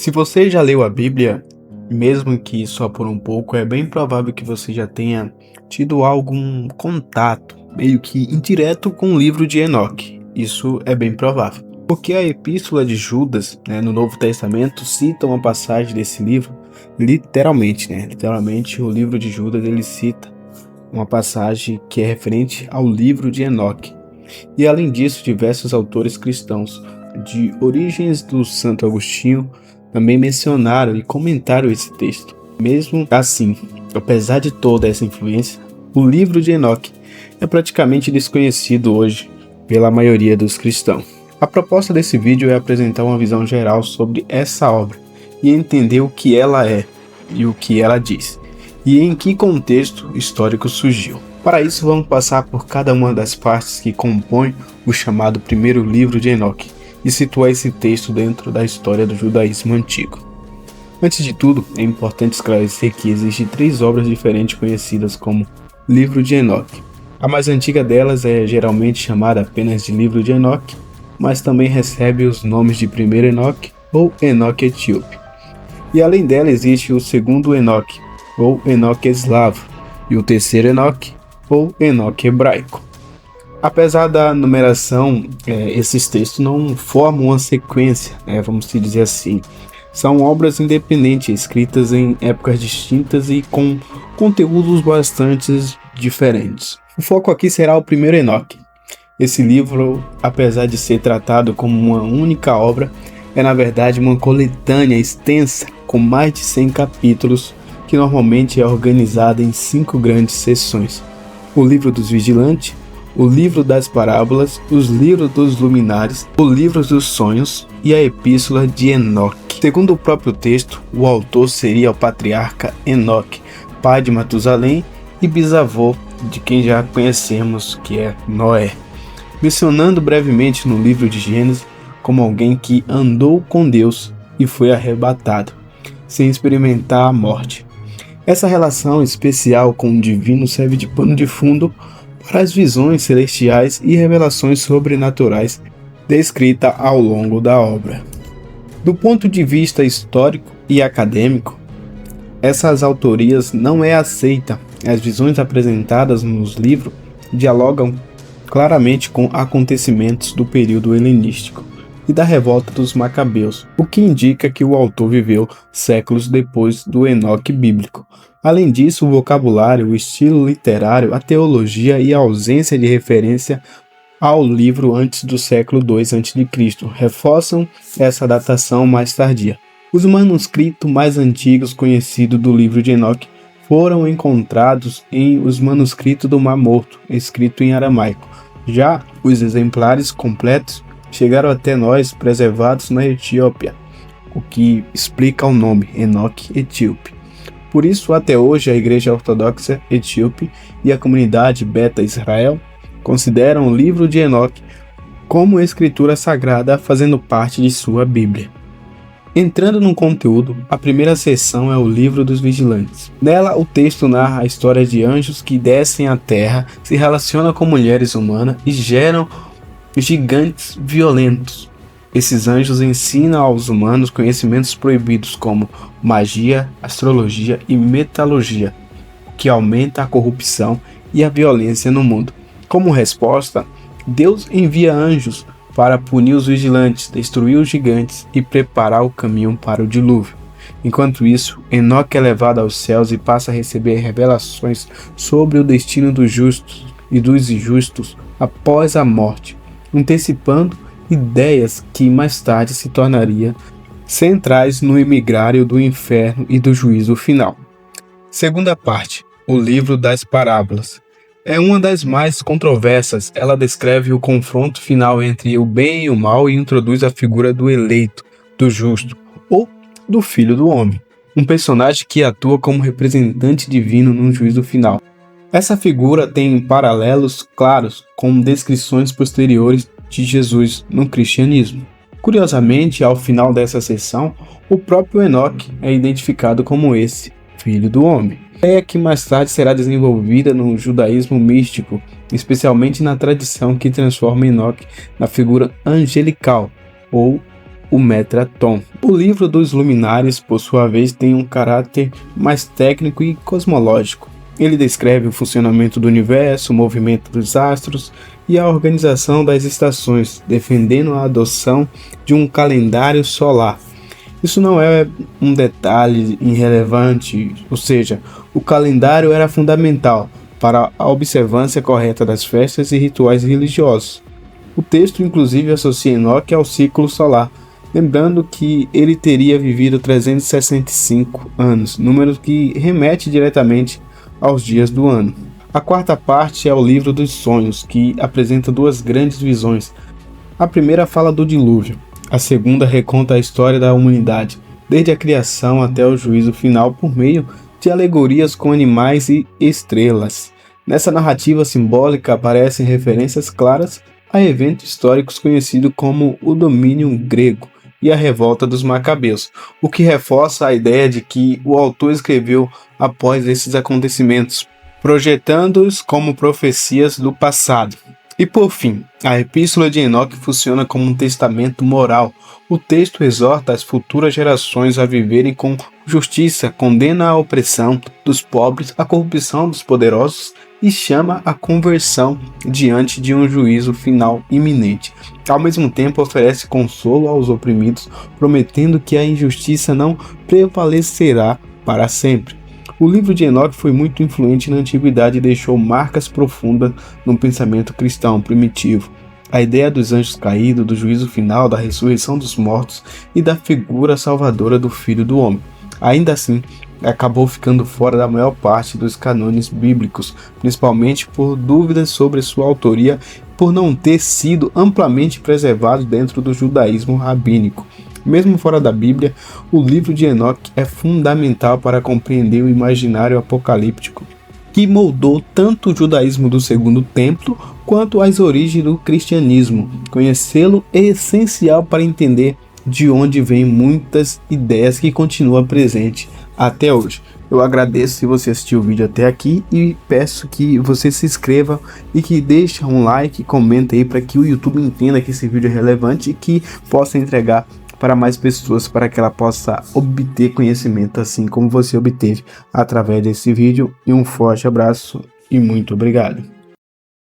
Se você já leu a Bíblia, mesmo que só por um pouco, é bem provável que você já tenha tido algum contato, meio que indireto, com o livro de Enoque. Isso é bem provável. Porque a Epístola de Judas, no Novo Testamento, cita uma passagem desse livro, literalmente, Literalmente, o livro de Judas, ele cita uma passagem que é referente ao livro de Enoque. E além disso, diversos autores cristãos de origens do Santo Agostinho também mencionaram e comentaram esse texto. Mesmo assim, apesar de toda essa influência, o livro de Enoque é praticamente desconhecido hoje pela maioria dos cristãos. A proposta desse vídeo é apresentar uma visão geral sobre essa obra e entender o que ela é e o que ela diz, e em que contexto histórico surgiu. Para isso, vamos passar por cada uma das partes que compõem o chamado primeiro livro de Enoque e situar esse texto dentro da história do judaísmo antigo. Antes de tudo, é importante esclarecer que existem 3 obras diferentes conhecidas como Livro de Enoque. A mais antiga delas é geralmente chamada apenas de Livro de Enoque, mas também recebe os nomes de Primeiro Enoque ou Enoque Etíope. E além dela existe o Segundo Enoque, ou Enoque Eslavo, e o Terceiro Enoque, ou Enoque Hebraico. Apesar da numeração, esses textos não formam uma sequência, vamos dizer assim. São obras independentes, escritas em épocas distintas e com conteúdos bastante diferentes. O foco aqui será o primeiro Enoque. Esse livro, apesar de ser tratado como uma única obra, é na verdade uma coletânea extensa com mais de 100 capítulos, que normalmente é organizada em 5 grandes seções: o livro dos vigilantes, o livro das parábolas, os livros dos luminares, o livro dos sonhos e a epístola de Enoque. Segundo o próprio texto, o autor seria o patriarca Enoque, pai de Matusalém e bisavô de quem já conhecemos, que é Noé, mencionando brevemente no livro de Gênesis como alguém que andou com Deus e foi arrebatado, sem experimentar a morte. Essa relação especial com o divino serve de pano de fundo para as visões celestiais e revelações sobrenaturais descritas ao longo da obra. Do ponto de vista histórico e acadêmico, essas autorias não é aceita. As visões apresentadas nos livros dialogam claramente com acontecimentos do período helenístico e da revolta dos Macabeus, o que indica que o autor viveu séculos depois do Enoque bíblico. Além disso, o vocabulário, o estilo literário, a teologia e a ausência de referência ao livro antes do século II a.C. reforçam essa datação mais tardia. Os manuscritos mais antigos conhecidos do livro de Enoque foram encontrados em os manuscritos do Mar Morto, escrito em aramaico. Já os exemplares completos chegaram até nós preservados na Etiópia, o que explica o nome Enoque Etíope. Por isso, até hoje, a Igreja Ortodoxa Etíope e a comunidade Beta Israel consideram o livro de Enoque como escritura sagrada, fazendo parte de sua Bíblia. Entrando no conteúdo, a primeira seção é o livro dos vigilantes. Nela, o texto narra a história de anjos que descem à terra, se relacionam com mulheres humanas e geram gigantes violentos. Esses anjos ensinam aos humanos conhecimentos proibidos como magia, astrologia e metalogia, que aumenta a corrupção e a violência no mundo. Como resposta, Deus envia anjos para punir os vigilantes, destruir os gigantes e preparar o caminho para o dilúvio. Enquanto isso, Enoque é levado aos céus e passa a receber revelações sobre o destino dos justos e dos injustos após a morte, antecipando ideias que mais tarde se tornariam centrais no emigrário do inferno e do juízo final. Segunda parte, o livro das parábolas. É uma das mais controversas. Ela descreve o confronto final entre o bem e o mal e introduz a figura do eleito, do justo, ou do filho do homem, um personagem que atua como representante divino no juízo final. Essa figura tem paralelos claros com descrições posteriores de Jesus no cristianismo. Curiosamente, ao final dessa sessão, o próprio Enoque é identificado como esse filho do homem. É que mais tarde será desenvolvida no judaísmo místico, especialmente na tradição que transforma Enoque na figura angelical ou o Metraton. O livro dos Luminares, por sua vez, tem um caráter mais técnico e cosmológico. Ele descreve o funcionamento do universo, o movimento dos astros e a organização das estações, defendendo a adoção de um calendário solar. Isso não é um detalhe irrelevante, ou seja, o calendário era fundamental para a observância correta das festas e rituais religiosos. O texto inclusive associa Enoque ao ciclo solar, lembrando que ele teria vivido 365 anos, número que remete diretamente aos dias do ano. A quarta parte é o livro dos sonhos, que apresenta duas grandes visões. A primeira fala do dilúvio, a segunda reconta a história da humanidade, desde a criação até o juízo final por meio de alegorias com animais e estrelas. Nessa narrativa simbólica aparecem referências claras a eventos históricos conhecidos como o domínio grego e a revolta dos Macabeus, o que reforça a ideia de que o autor escreveu após esses acontecimentos, projetando-os como profecias do passado. E por fim, a Epístola de Enoque funciona como um testamento moral. O texto exorta as futuras gerações a viverem com justiça, condena a opressão dos pobres, a corrupção dos poderosos e chama a conversão diante de um juízo final iminente. Ao mesmo tempo, oferece consolo aos oprimidos, prometendo que a injustiça não prevalecerá para sempre. O livro de Enoque foi muito influente na antiguidade e deixou marcas profundas no pensamento cristão primitivo. A ideia dos anjos caídos, do juízo final, da ressurreição dos mortos e da figura salvadora do Filho do Homem. Ainda assim, acabou ficando fora da maior parte dos cânones bíblicos, principalmente por dúvidas sobre sua autoria e por não ter sido amplamente preservado dentro do judaísmo rabínico. Mesmo fora da Bíblia, o livro de Enoque é fundamental para compreender o imaginário apocalíptico, que moldou tanto o judaísmo do Segundo Templo quanto as origens do cristianismo. Conhecê-lo é essencial para entender de onde vêm muitas ideias que continuam presentes até hoje. Eu agradeço se você assistiu o vídeo até aqui e peço que você se inscreva e que deixe um like, comenta aí para que o YouTube entenda que esse vídeo é relevante e que possa entregar para mais pessoas, para que ela possa obter conhecimento assim como você obteve através desse vídeo. E um forte abraço e muito obrigado.